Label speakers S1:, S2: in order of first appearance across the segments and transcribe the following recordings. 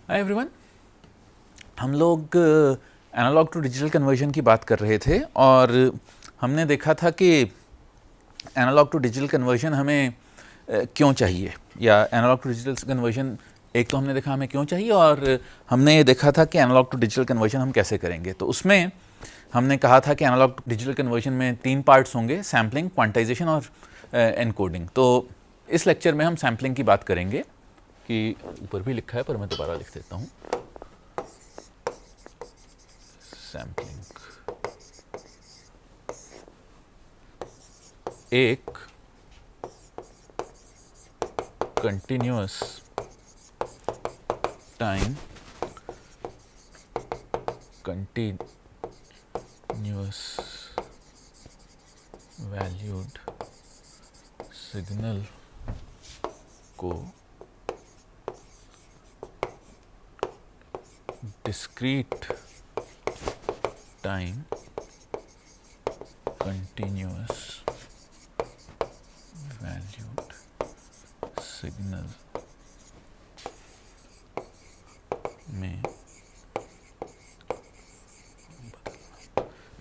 S1: Hi everyone, हम लोग analogue to digital conversion की बात कर रहे थे और हमने देखा था कि एनालॉग टू डिजिटल कन्वर्जन हमें क्यों चाहिए, या एनालॉग टू डिजिटल कन्वर्जन एक तो हमने देखा हमें क्यों चाहिए और हमने ये देखा था कि एनालॉग टू डिजिटल कन्वर्जन हम कैसे करेंगे। तो उसमें हमने कहा था कि एनालॉग टू डिजिटल कन्वर्जन में 3 पार्ट्स होंगे, सैम्पलिंग, क्वांटाइजेशन और एनकोडिंग। तो इस लेक्चर में हम सैम्पलिंग की बात करेंगे, कि ऊपर भी लिखा है पर मैं दोबारा लिख देता हूँ। सैम्पलिंग एक continuous time continuous valued signal को discrete time continuous valued signal में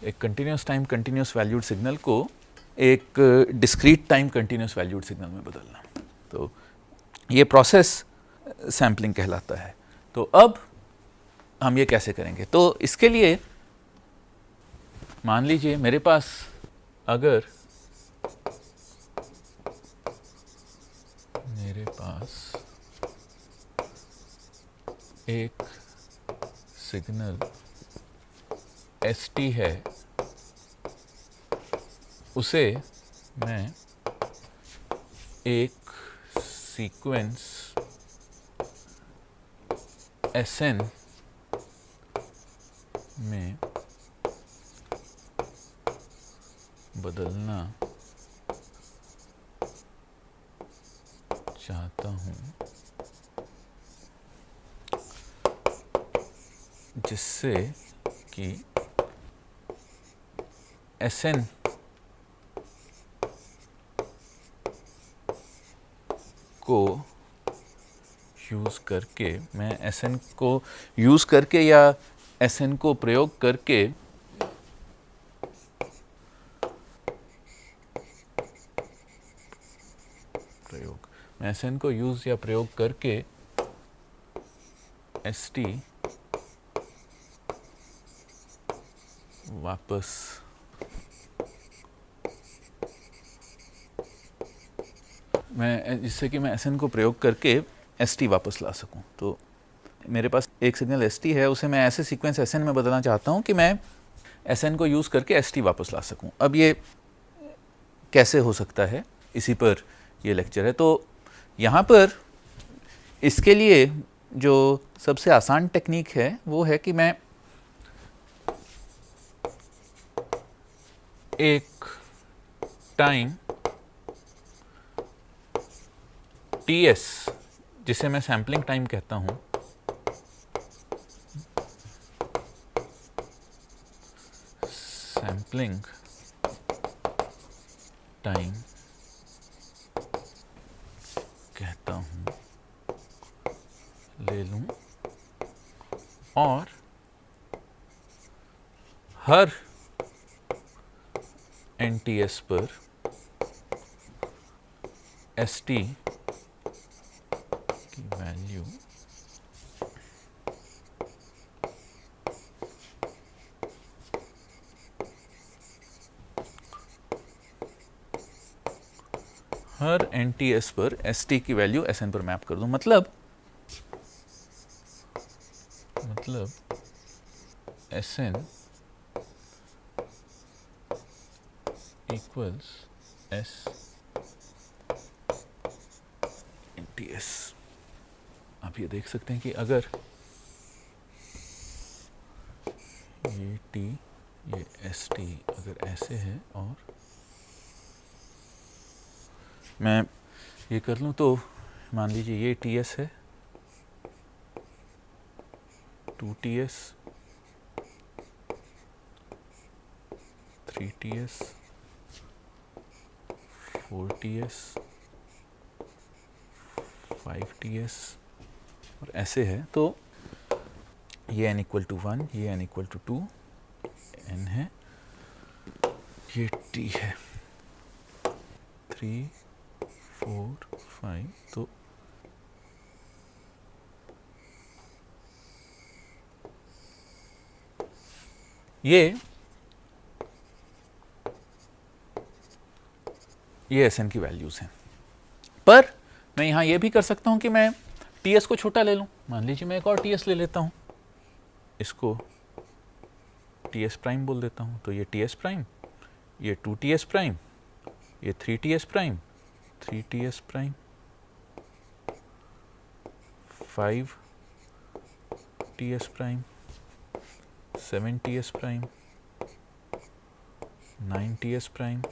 S1: एक continuous time continuous valued signal को एक discrete time continuous valued signal में बदलना। तो ये प्रोसेस सैम्पलिंग कहलाता है। तो अब हम ये कैसे करेंगे? तो इसके लिए मान लीजिए मेरे पास अगर मेरे पास एक सिग्नल ST है, उसे मैं एक सीक्वेंस SN में बदलना चाहता हूँ, जिससे कि SN को यूज़ करके, मैं SN को यूज़ करके या SN को प्रयोग करके मैं SN को यूज़ या प्रयोग करके ST वापस जिससे कि मैं SN को प्रयोग करके ST वापस ला सकूं। तो मेरे पास एक सिग्नल ST है, उसे मैं ऐसे सीक्वेंस SN में बदलना चाहता हूं कि मैं SN को यूज़ करके ST वापस ला सकूं। अब ये कैसे हो सकता है, इसी पर ये लेक्चर है। तो यहाँ पर इसके लिए जो सबसे आसान टेक्निक है वो है कि मैं एक टाइम TS, जिसे मैं सैम्पलिंग टाइम कहता हूं, सैम्पलिंग टाइम कहता हूं, ले लूं और हर NTS पर ST की वैल्यू हर NTS पर ST की वैल्यू SN पर मैप कर दूं। मतलब SN इक्वल्स S NTS। आप ये देख सकते हैं कि अगर ये T ये ST अगर ऐसे है और मैं ये कर लूँ, तो मान लीजिए ये TS है, 2TS, 3TS, 4TS, 5TS और ऐसे है। तो ये n इक्वल टू 1, ये n इक्वल टू 2, n है, ये t है 3, 4, 5। तो ये Sn की वैल्यूज़ हैं। पर मैं यहाँ ये भी कर सकता हूँ कि मैं Ts को छोटा ले लूँ। मान लीजिए मैं एक और Ts ले लेता हूँ, इसको Ts प्राइम बोल देता हूँ। तो ये Ts प्राइम, ये 2Ts प्राइम, ये 3Ts prime, 3Ts prime, 5Ts prime, 7Ts prime, 9Ts prime,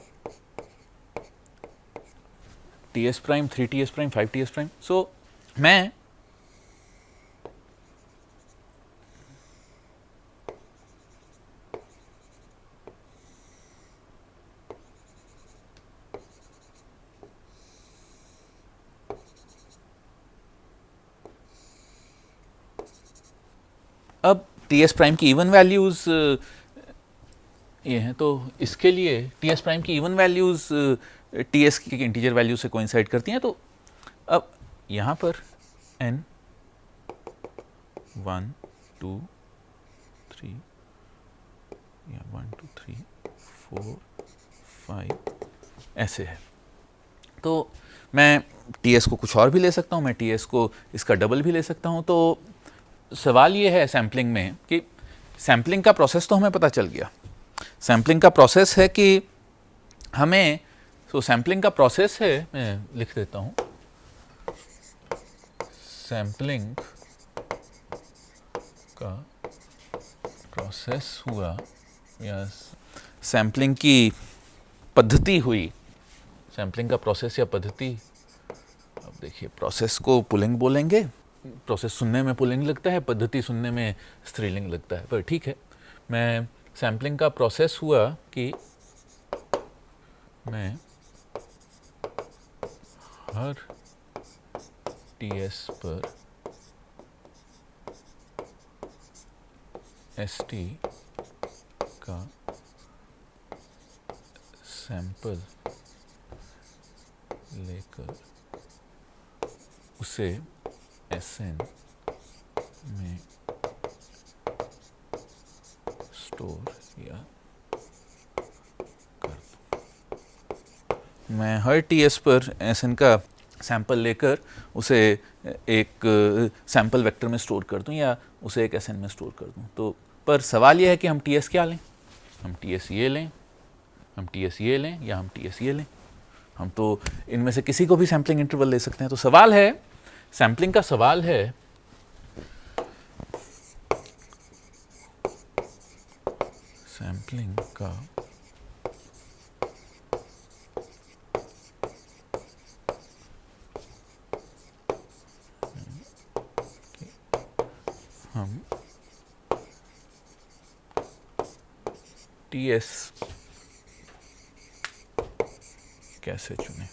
S1: Ts prime, 3Ts prime, 5Ts prime. So मैं अब Ts प्राइम की इवन वैल्यूज ये हैं, तो इसके लिए Ts प्राइम की इवन वैल्यूज Ts की इंटीजर वैल्यू से कोइंसाइड करती हैं। तो अब यहाँ पर n 1, 2, 3 या 1, 2, 3, 4, 5 ऐसे है। तो मैं Ts को कुछ और भी ले सकता हूँ, मैं Ts को इसका डबल भी ले सकता हूँ। तो सवाल ये है सैम्पलिंग में कि सैम्पलिंग का प्रोसेस तो हमें पता चल गया। सैम्पलिंग का प्रोसेस है कि हमें, तो सैम्पलिंग का प्रोसेस है, मैं लिख देता हूँ, सैम्पलिंग का प्रोसेस हुआ या सैम्पलिंग की पद्धति हुई, सैम्पलिंग का प्रोसेस या पद्धति। अब देखिए, प्रोसेस को पुल्लिंग बोलेंगे, प्रोसेस सुनने में पुल्लिंग लगता है, पद्धति सुनने में स्त्रीलिंग लगता है, पर ठीक है। मैं सैम्पलिंग का प्रोसेस हुआ कि मैं हर Ts पर St का सैंपल लेकर उसे Sn में स्टोर या कर दूं। मैं हर Ts पर Sn का सैंपल लेकर उसे एक सैंपल वेक्टर में स्टोर कर दूं या उसे एक Sn में स्टोर कर दूं। तो पर सवाल यह है कि हम Ts क्या लें, हम Ts ये लें, हम Ts ये लें या हम Ts ये लें। हम तो इनमें से किसी को भी सैम्पलिंग इंटरवल ले सकते हैं। तो सवाल है, सैम्पलिंग का सवाल है सैम्पलिंग का हम Ts कैसे चुनें।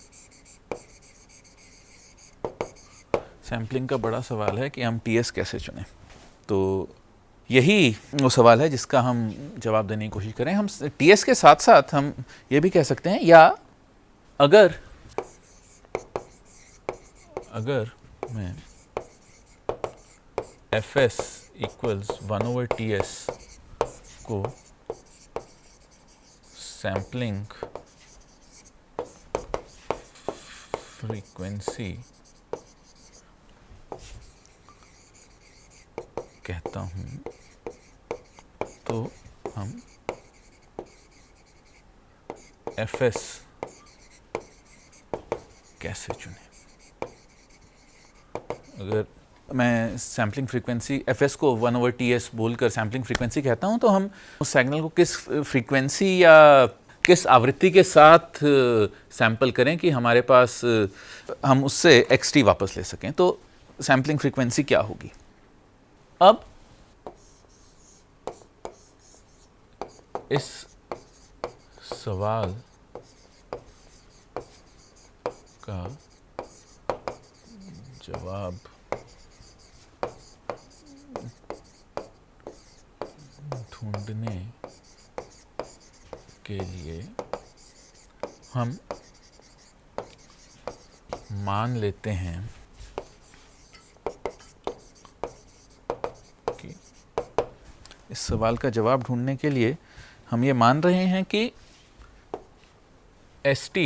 S1: सैम्पलिंग का बड़ा सवाल है कि हम Ts कैसे चुनें। तो यही वो सवाल है जिसका हम जवाब देने की कोशिश करें। हम Ts के साथ साथ हम ये भी कह सकते हैं, या अगर मैं Fs इक्वल्स 1/Ts को सैम्पलिंग फ्रीक्वेंसी कहता हूं, तो हम Fs कैसे चुनें। अगर मैं सैम्पलिंग फ्रीक्वेंसी Fs को 1/Ts बोलकर सैम्पलिंग फ्रीक्वेंसी कहता हूं, तो हम उस सिग्नल को किस फ्रीक्वेंसी या किस आवृत्ति के साथ सैंपल करें कि हमारे पास हम उससे xt वापस ले सकें। तो सैम्पलिंग फ्रीक्वेंसी क्या होगी। अब इस सवाल का जवाब ढूंढने के लिए हम मान लेते हैं कि इस सवाल का जवाब ढूंढने के लिए हम ये मान रहे हैं कि ST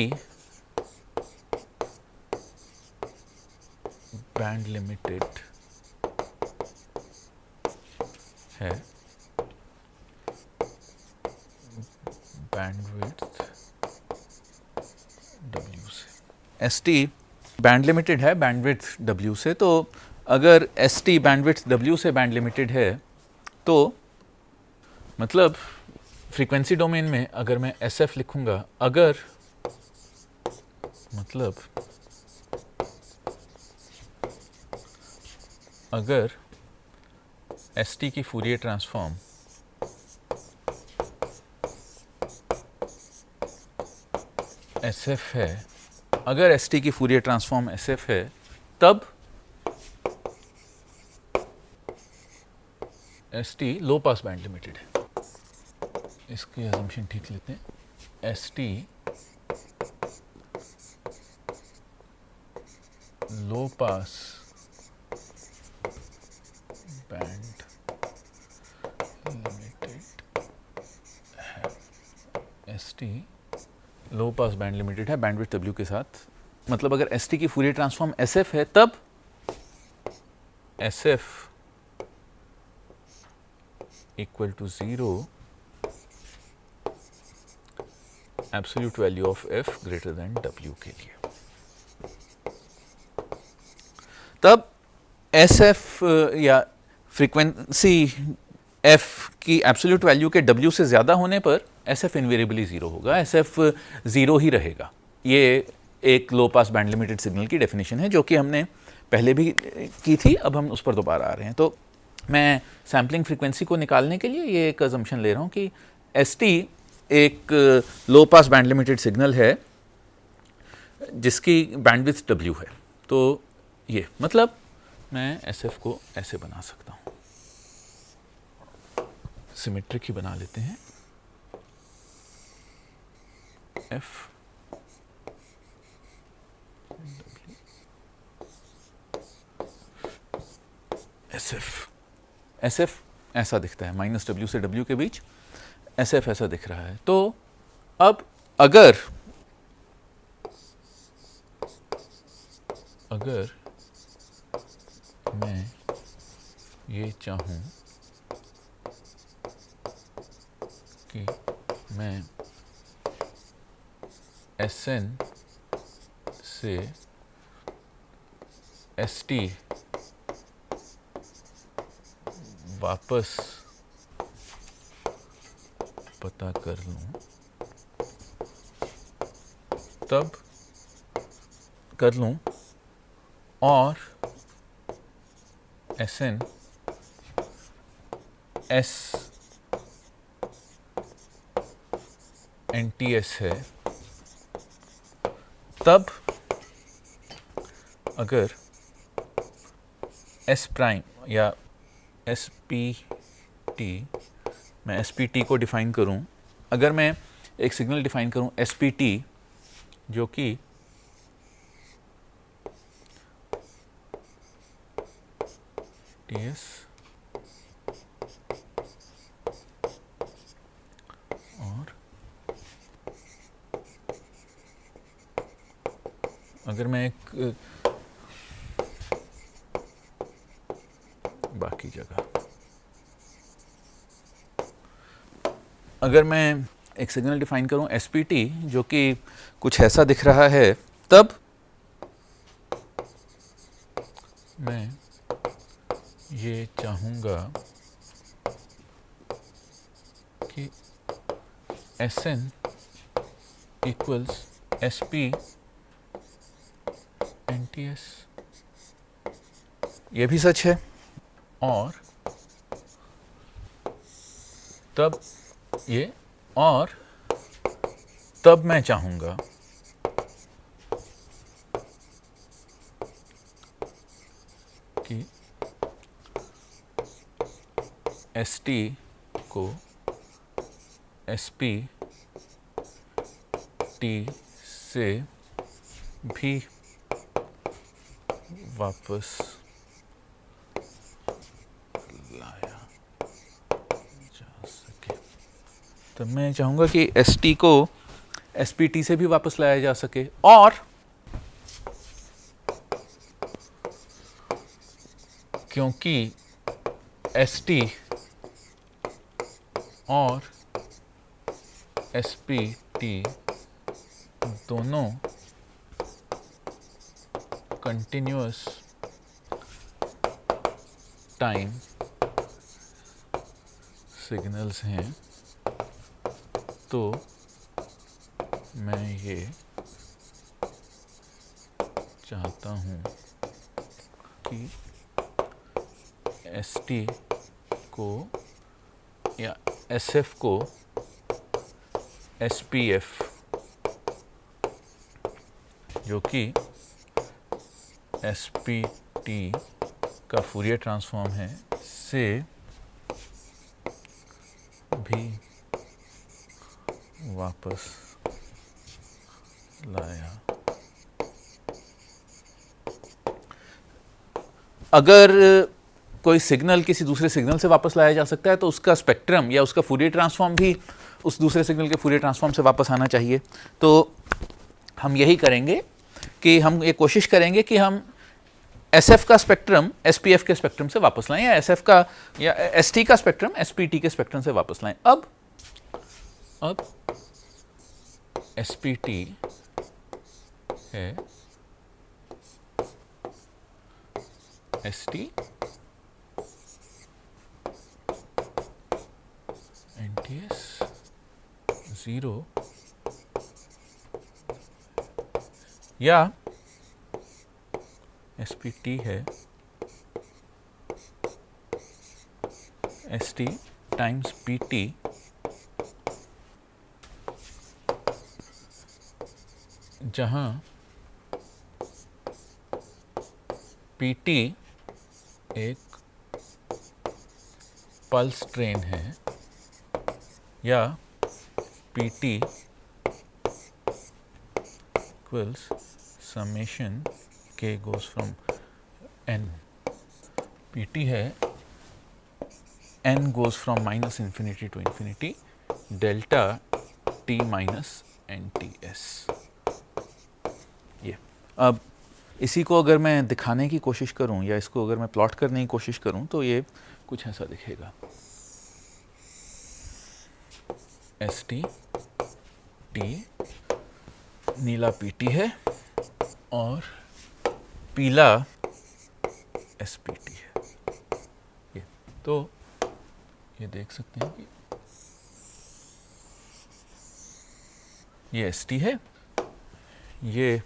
S1: बैंड लिमिटेड है बैंडविड्थ W से। ST बैंड लिमिटेड है बैंडविड्थ W से, तो अगर ST बैंडविड्थ W से बैंड लिमिटेड है तो मतलब फ्रीक्वेंसी डोमेन में अगर मैं SF लिखूंगा, अगर ST की फूरियर ट्रांसफॉर्म SF है, अगर ST की फूरियर ट्रांसफॉर्म SF है, तब ST लो पास बैंड लिमिटेड है। इसकी अजम्पशन ठीक लेते हैं। ST लो पास बैंड लिमिटेड है। ST लो पास बैंड लिमिटेड है बैंडविड्थ W के साथ। मतलब अगर ST की फूरियर ट्रांसफॉर्म SF है, तब SF equal to 0 absolute value of F greater than W के लिए। तब SF या फ्रीक्वेंसी F की एब्सोल्यूट वैल्यू के W से ज़्यादा होने पर SF इन्वेरिएबली 0 होगा, SF 0 ही रहेगा। ये एक लो पास बैंड लिमिटेड सिग्नल की डेफिनेशन है जो कि हमने पहले भी की थी, अब हम उस पर दोबारा आ रहे हैं। तो मैं सैम्पलिंग फ्रीक्वेंसी को निकालने के लिए ये एक अजम्पशन ले रहा हूँ कि ST एक लो पास बैंड लिमिटेड सिग्नल है जिसकी बैंडविड्थ W है। तो ये मतलब मैं SF को ऐसे बना सकता हूँ, सिमेट्रिक ही बना लेते हैं। F SF ऐसा दिखता है, -W से W के बीच SF ऐसा दिख रहा है। तो अब अगर मैं ये चाहूं कि मैं SN से ST वापस पता कर लूं, तब कर लूं और SN S NTS है, तब अगर S प्राइम या SPT, मैं SPT को डिफाइन करूं, अगर मैं एक सिग्नल डिफाइन करूं SPT जो कि TS और अगर मैं एक बाकी जगह अगर मैं एक सिग्नल डिफाइन करूं SPT जो कि कुछ ऐसा दिख रहा है, तब मैं ये चाहूंगा कि SN इक्वल्स SP NTS, ये भी सच है। और तब ये, और तब मैं चाहूंगा कि ST को SP T से भी वापस लाया जा सके। तो मैं चाहूँगा कि ST को SPT से भी वापस लाया जा सके, और क्योंकि ST और SPT दोनों कंटिन्यूअस टाइम सिग्नल्स हैं, तो मैं ये चाहता हूँ कि ST को या SF को SPF, जो कि SPT का फूरियर ट्रांसफॉर्म है, से भी वापस लाया। अगर कोई सिग्नल किसी दूसरे सिग्नल से वापस लाया जा सकता है तो उसका स्पेक्ट्रम या उसका फूरियर ट्रांसफॉर्म भी उस दूसरे सिग्नल के फूरियर ट्रांसफॉर्म से वापस आना चाहिए। तो हम यही करेंगे कि हम ये कोशिश करेंगे कि हम SF का स्पेक्ट्रम SPF के स्पेक्ट्रम से वापस लाएं, या SF का या ST का स्पेक्ट्रम SPT के स्पेक्ट्रम से वापस लाएं। अब SPT है ST NTS 0, या SPT है ST टाइम्स PT, जहां PT एक पल्स ट्रेन है, या PT equals summation K goes from N। PT है N goes from minus infinity to infinity delta T minus NTS। ये अब इसी को अगर मैं दिखाने की कोशिश करूं या इसको अगर मैं प्लॉट करने की कोशिश करूं तो ये कुछ ऐसा दिखेगा। ST T नीला PT है और पीला SPT है। ये तो ये देख सकते हैं कि ये ST है, ये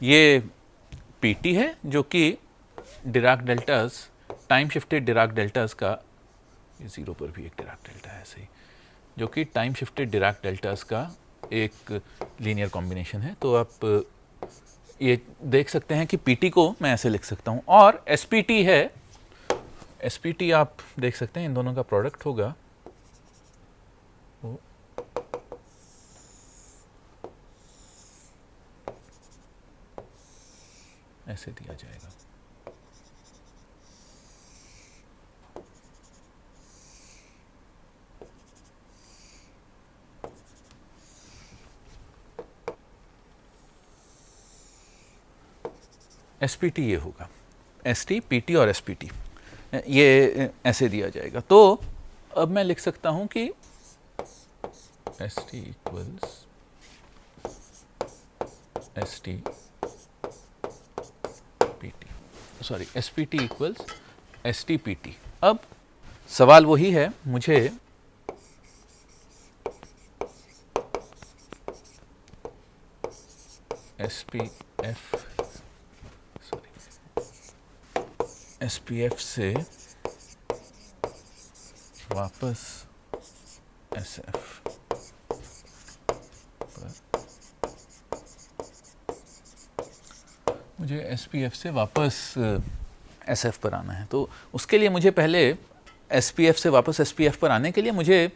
S1: ये PT है जो कि Dirac deltas, time shifted Dirac deltas का, ये 0 पर भी एक डिराक डेल्टा है ऐसे ही, जो कि टाइम शिफ्टेड डिराक डेल्टास का एक लीनियर कॉम्बिनेशन है। तो आप ये देख सकते हैं कि PT को मैं ऐसे लिख सकता हूँ, और SPT है, SPT आप देख सकते हैं इन दोनों का प्रोडक्ट होगा, वो ऐसे दिया जाएगा। SPT ये होगा, ST, PT और SPT ये ऐसे दिया जाएगा। तो अब मैं लिख सकता हूं कि ST equals ST PT। Sorry SPT equals STPT। अब सवाल वही है, मुझे SPF से वापस SF पर, मुझे SPF से वापस SF पर आना है। तो उसके लिए मुझे पहले SPF से वापस SPF पर आने के लिए मुझे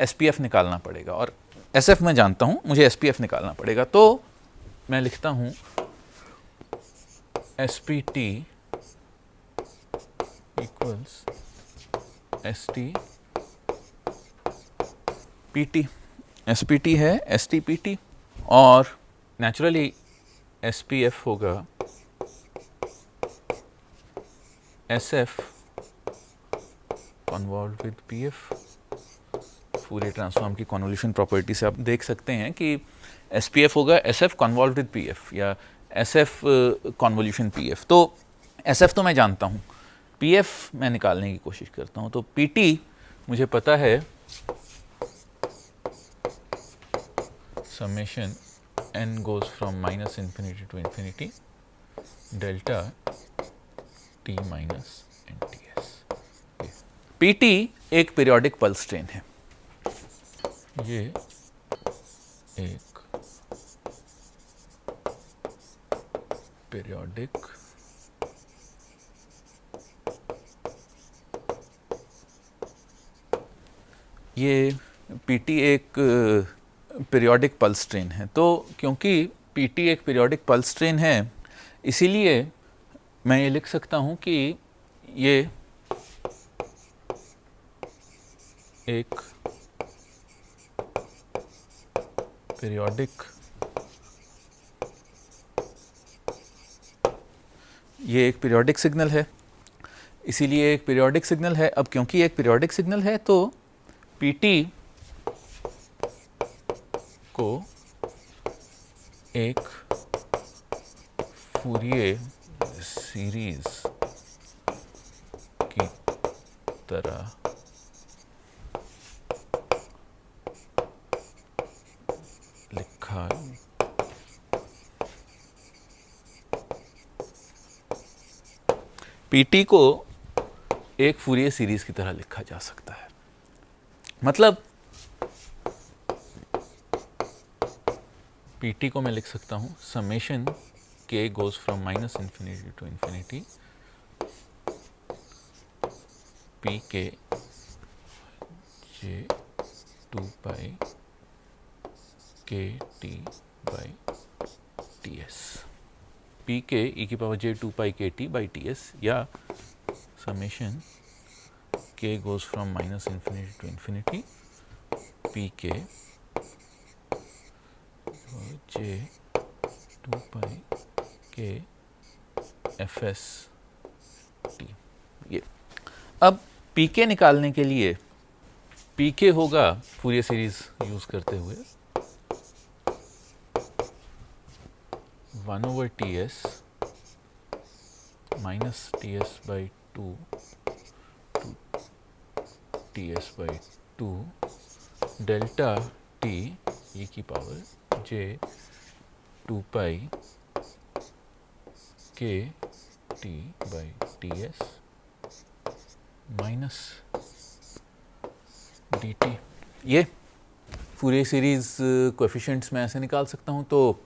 S1: SPF निकालना पड़ेगा, और SF मैं जानता हूँ, मुझे SPF निकालना पड़ेगा। तो मैं लिखता हूँ SPT इक्वल्स STPT। SPT है STPT, और नेचुरली SPF होगा SF convolve with PF। Fourier transform की कन्वोल्यूशन प्रॉपर्टी से आप देख सकते हैं कि SPF होगा SF कन्वॉल्व विद PF या SF कन्वोल्यूशन PF। तो SF तो मैं जानता हूँ, PF मैं निकालने की कोशिश करता हूँ। तो PT मुझे पता है summation n goes from minus infinity to infinity delta t minus NTS। PT एक पीरियोडिक पल्स ट्रेन है। ये एक पीरियोडिक PT एक पीरियोडिक पल्स ट्रेन है। तो क्योंकि PT एक पीरियोडिक पल्स ट्रेन है, इसीलिए मैं ये लिख सकता हूँ कि ये एक पीरियोडिक सिग्नल है, इसीलिए एक पीरियोडिक सिग्नल है। अब क्योंकि एक पीरियोडिक सिग्नल है, तो PT को एक फूरियर सीरीज की तरह लिखा PT को एक फूरियर सीरीज की तरह लिखा जा सकता है। मतलब PT को मैं लिख सकता हूँ summation k goes from minus infinity to infinity PK j 2 pi KT by TS। PK e की power j 2 pi KT by TS, या summation k goes from minus infinity to infinity PK j 2 pi k FS T। ये अब PK निकालने के लिए PK होगा Fourier series use करते हुए 1/TS minus TS by 2 to TS by 2 delta T e की power j 2 pi k T by TS minus dt। ये फूरियर सीरीज कोएफिशिएंट्स मैं ऐसे निकाल सकता हूँ। तो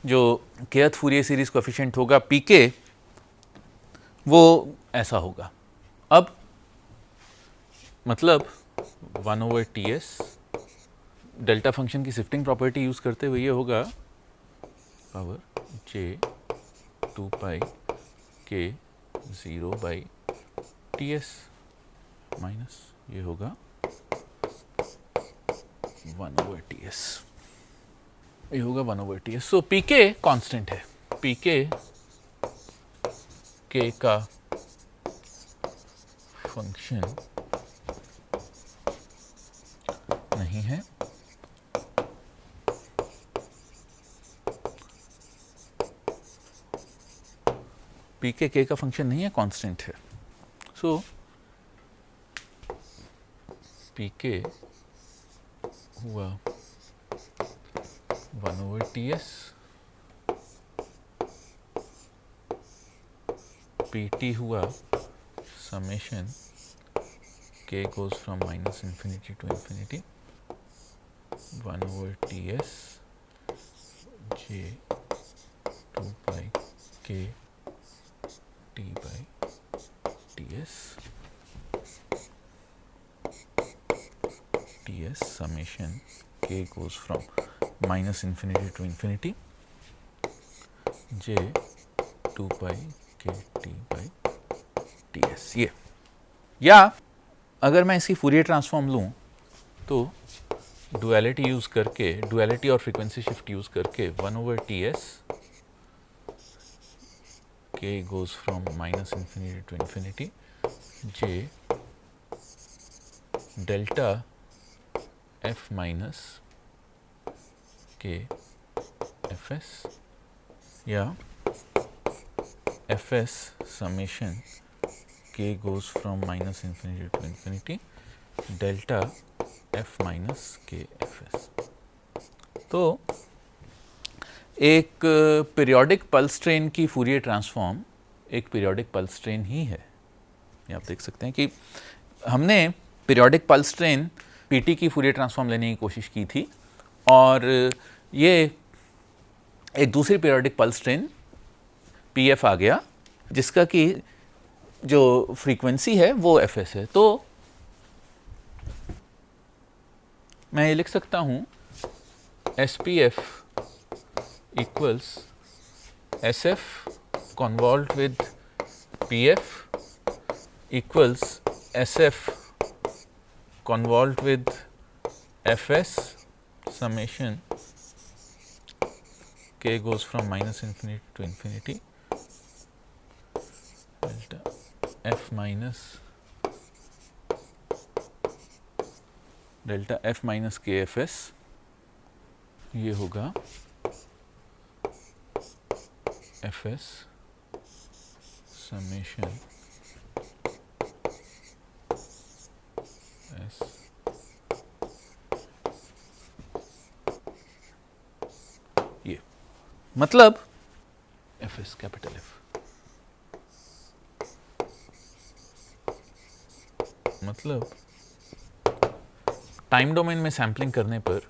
S1: जो kth फूरियर सीरीज कोएफिशिएंट होगा PK, वो ऐसा होगा। अब मतलब 1/TS डेल्टा फंक्शन की शिफ्टिंग प्रॉपर्टी यूज करते हुए ये होगा power j 2 pi k 0 by TS minus ये होगा 1/TS, ये होगा 1/TS। सो PK कांस्टेंट है, PK K का फंक्शन नहीं है। पी के के का फंक्शन नहीं है, कांस्टेंट है। सो पी के हुआ 1/TS, PT हुआ summation k goes from -infinity to infinity 1/TS j 2 pi k t by ts summation k goes from -infinity to infinity j 2 pi k t by ts। ये या अगर मैं इसकी Fourier transform लूँ तो duality use करके, duality और frequency shift use करके 1/TS k goes from -infinity to infinity j delta f minus k fs या fs summation k goes from -infinity to infinity delta f minus k fs। तो एक periodic pulse train की Fourier transform एक periodic pulse train ही है। ये आप देख सकते हैं कि हमने पीरियोडिक पल्स ट्रेन पीटी की फूरियर ट्रांसफॉर्म लेने की कोशिश की थी और ये एक दूसरी पीरियोडिक पल्स ट्रेन पीएफ आ गया जिसका कि जो फ्रीक्वेंसी है वो एफएस है। तो मैं ये लिख सकता हूं SPF equals SF convolved with PF equals SF convolved with FS summation k goes from -infinity to infinity delta f minus kfs। ये होगा fs summation s ये मतलब fs कैपिटल F मतलब टाइम डोमेन में सैंपलिंग करने पर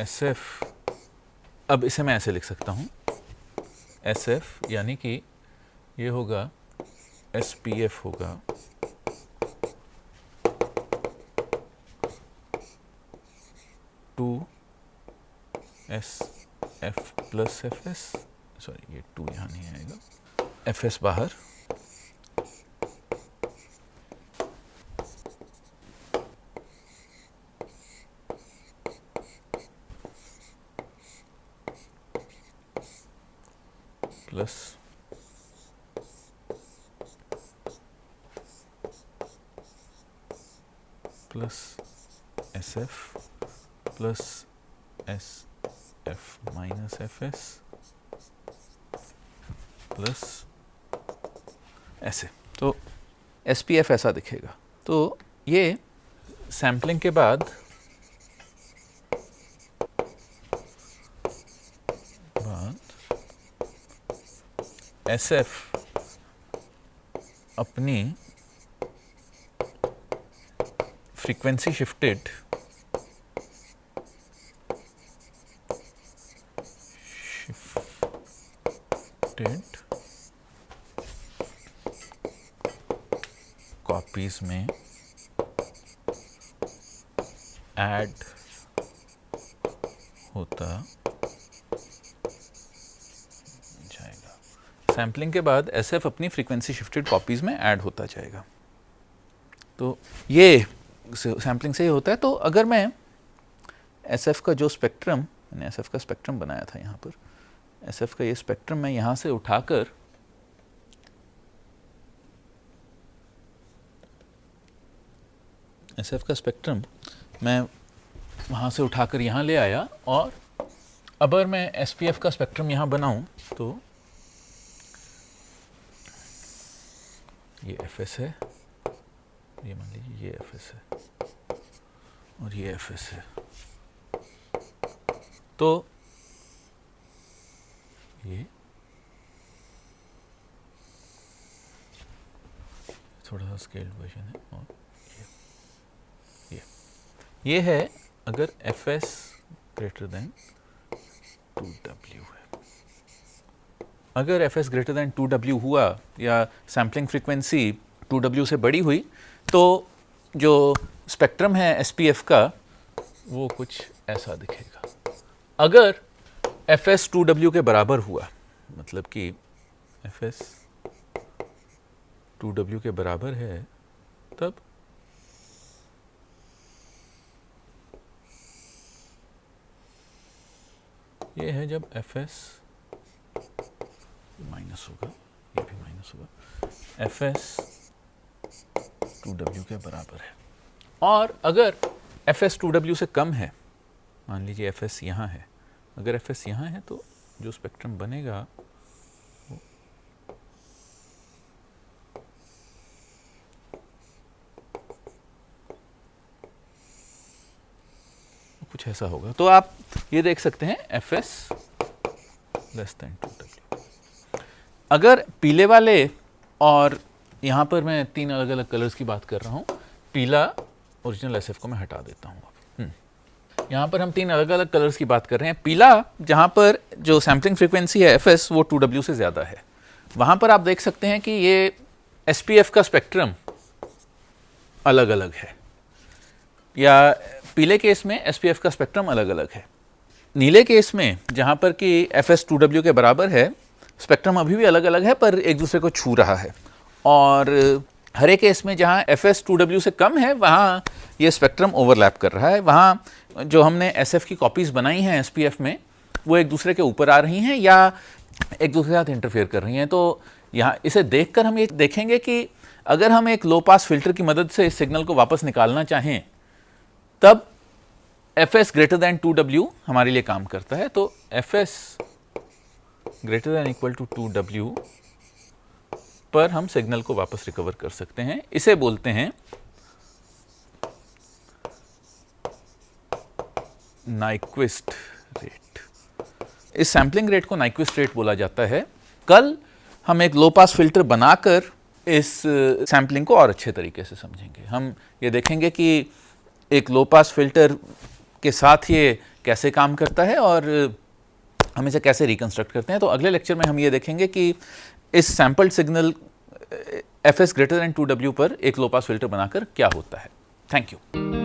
S1: SF, अब इसे मैं ऐसे लिख सकता हूं SF यानी कि ये होगा SPF होगा two SF plus FS, sorry ये 2 यहाँ नहीं आएगा, FS बाहर plus SF plus SF minus FS plus ऐसे, तो SPF ऐसा दिखेगा। तो ये सैम्पलिंग के बाद SF अपनी फ्रीक्वेंसी शिफ्टेड कॉपीज में ऐड होता जाएगा। सैम्पलिंग के बाद SF अपनी फ्रीक्वेंसी शिफ्टेड कॉपीज में ऐड होता जाएगा। तो ये सैम्पलिंग से ही होता है। तो अगर मैं SF का जो स्पेक्ट्रम, मैंने SF का स्पेक्ट्रम बनाया था यहाँ पर, SF का ये स्पेक्ट्रम मैं यहाँ से उठाकर SF का स्पेक्ट्रम मैं वहाँ से उठाकर यहाँ ले आया और अगर मैं SPF का स्पेक्ट्रम यहाँ बनाऊँ तो ये FS है, ये मान लीजिए ये FS है और ये FS है। तो ये थोड़ा सा स्केल्ड वर्जन है और ये है अगर FS ग्रेटर देन 2W है। अगर FS ग्रेटर देन 2W हुआ या सैम्पलिंग फ्रीक्वेंसी 2W से बड़ी हुई तो जो स्पेक्ट्रम है SPF का वो कुछ ऐसा दिखेगा। अगर FS 2W के बराबर हुआ, मतलब कि FS 2W के बराबर है, तब ये है जब FS माइनस होगा, ये भी माइनस होगा, FS 2W के बराबर है। और अगर FS 2W से कम है, मान लीजिए FS यहाँ है, अगर FS यहाँ है तो जो स्पेक्ट्रम बनेगा कुछ ऐसा होगा। तो आप ये देख सकते हैं FS लेस देन 2W। अगर पीले वाले, और यहाँ पर मैं 3 अलग अलग कलर्स की बात कर रहा हूँ, पीला ओरिजिनल SF को मैं हटा देता हूँ। यहाँ पर हम 3 अलग अलग कलर्स की बात कर रहे हैं। पीला जहाँ पर जो सैम्पलिंग फ्रीक्वेंसी है FS वो 2W से ज़्यादा है, वहाँ पर आप देख सकते हैं कि ये SPF का स्पेक्ट्रम अलग अलग है, या पीले केस में SPF का स्पेक्ट्रम अलग अलग है। नीले केस में जहाँ पर कि FS 2W के बराबर है, स्पेक्ट्रम अभी भी अलग अलग है पर एक दूसरे को छू रहा है। और हरे केस में जहाँ FS 2W से कम है वहाँ ये स्पेक्ट्रम ओवरलैप कर रहा है। वहाँ जो हमने SF की कॉपीज़ बनाई हैं SPF में वो एक दूसरे के ऊपर आ रही हैं या एक दूसरे के साथ इंटरफेयर कर रही हैं। तो यहाँ इसे देखकर हम ये देखेंगे कि अगर हम एक लो पास फिल्टर की मदद से इस सिग्नल को वापस निकालना चाहें तब FS ग्रेटर दैन 2W हमारे लिए काम करता है। तो FS greater than equal to 2W पर हम सिग्नल को वापस रिकवर कर सकते हैं। इसे बोलते हैं नाइक्विस्ट रेट। इस सैम्पलिंग रेट को नाइक्विस्ट रेट बोला जाता है। कल हम एक लो पास फिल्टर बनाकर इस सैम्पलिंग को और अच्छे तरीके से समझेंगे। हम ये देखेंगे कि एक लो पास फिल्टर के साथ ये कैसे काम करता है और हम इसे कैसे रिकंस्ट्रक्ट करते हैं। तो अगले लेक्चर में हम ये देखेंगे कि इस sampled signal FS greater than 2W पर एक लो पास फिल्टर बनाकर क्या होता है। Thank you.